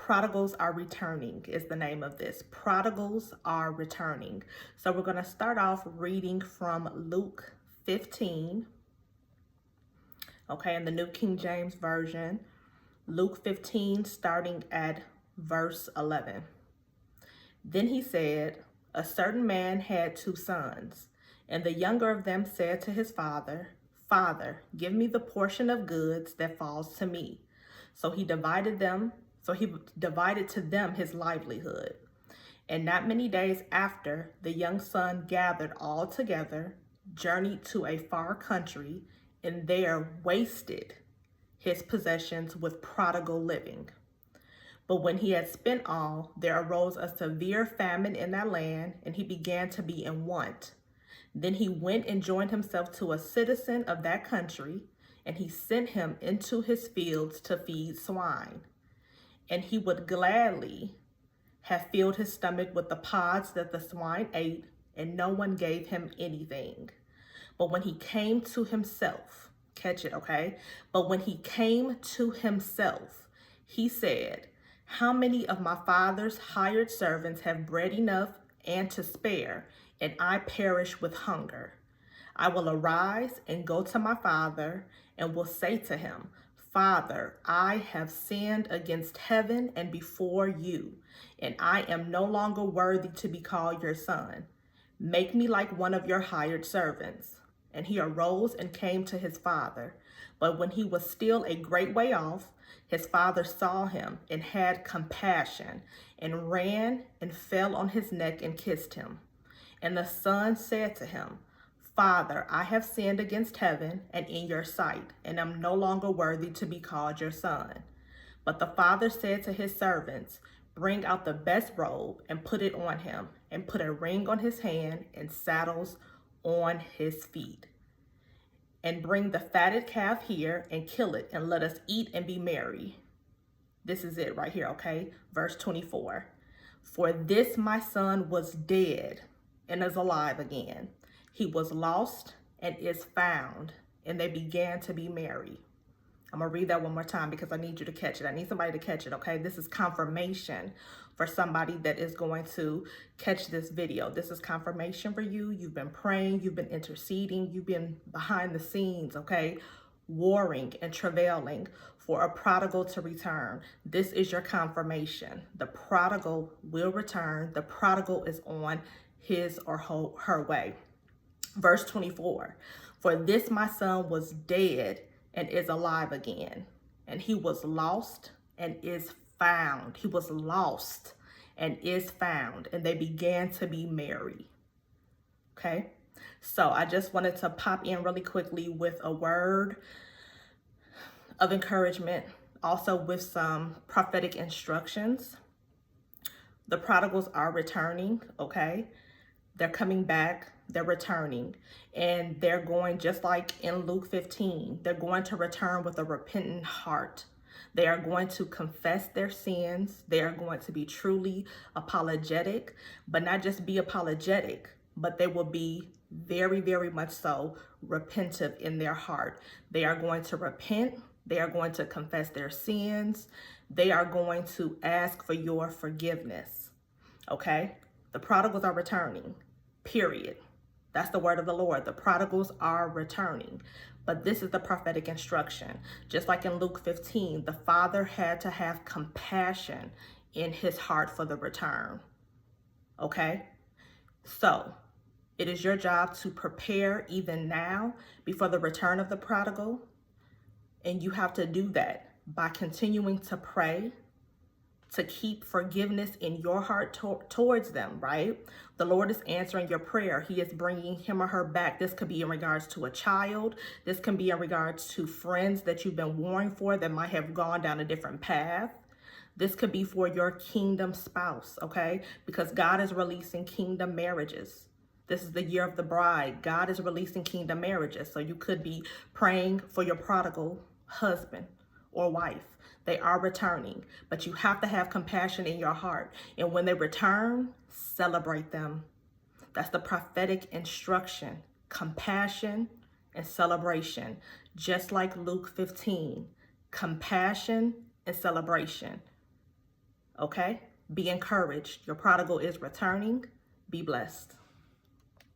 Prodigals are returning is the name of this. Prodigals are returning. So we're going to start off reading from Luke 15. Okay, in the New King James Version. Luke 15, starting at verse 11. Then he said, a certain man had 2 sons, and the younger of them said to his father, Father, give me the portion of goods that falls to me. So he divided to them his livelihood. And not many days after, the young son gathered all together, journeyed to a far country, and there wasted his possessions with prodigal living. But when he had spent all, there arose a severe famine in that land, and he began to be in want. Then he went and joined himself to a citizen of that country, and he sent him into his fields to feed swine. And he would gladly have filled his stomach with the pods that the swine ate, and no one gave him anything. But when he came to himself, catch it, okay? But when he came to himself, he said, how many of my father's hired servants have bread enough and to spare, and I perish with hunger? I will arise and go to my father, and will say to him, Father, I have sinned against heaven and before you, and I am no longer worthy to be called your son. Make me like one of your hired servants. And he arose and came to his father. But when he was still a great way off, his father saw him and had compassion, and ran and fell on his neck and kissed him. And the son said to him, Father, I have sinned against heaven and in your sight, and am no longer worthy to be called your son. But the father said to his servants, Bring out the best robe and put it on him, and put a ring on his hand and sandals on his feet. And bring the fatted calf here and kill it, and let us eat and be merry. This is it right here, okay? Verse 24. For this my son was dead and is alive again. He was lost and is found, and they began to be merry. I'm going to read that one more time because I need you to catch it. I need somebody to catch it, okay? This is confirmation for somebody that is going to catch this video. This is confirmation for you. You've been praying, you've been interceding, you've been behind the scenes, okay? Warring and travailing for a prodigal to return. This is your confirmation. The prodigal will return. The prodigal is on his or her way. Verse 24, for this my son was dead and is alive again, and he was lost and is found. He was lost and is found, and they began to be merry. Okay, so I just wanted to pop in really quickly with a word of encouragement, also with some prophetic instructions. The prodigals are returning, okay? They're coming back, they're returning, and they're going, just like in Luke 15, they're going to return with a repentant heart. They are going to confess their sins. They are going to be truly apologetic, but not just be apologetic, but they will be very, very much so repentant in their heart. They are going to repent. They are going to confess their sins. They are going to ask for your forgiveness, okay? The prodigals are returning. Period. That's the word of the Lord. The prodigals are returning. But this is the prophetic instruction. Just like in Luke 15, the father had to have compassion in his heart for the return. Okay? So, it is your job to prepare even now before the return of the prodigal. And you have to do that by continuing to pray, to keep forgiveness in your heart towards them, right? The Lord is answering your prayer. He is bringing him or her back. This could be in regards to a child. This can be in regards to friends that you've been warring for that might have gone down a different path. This could be for your kingdom spouse, okay? Because God is releasing kingdom marriages. This is the year of the bride. God is releasing kingdom marriages. So you could be praying for your prodigal husband or wife. They are returning, but you have to have compassion in your heart. And when they return, celebrate them. That's the prophetic instruction, compassion and celebration. Just like Luke 15, compassion and celebration. Okay? Be encouraged. Your prodigal is returning. Be blessed.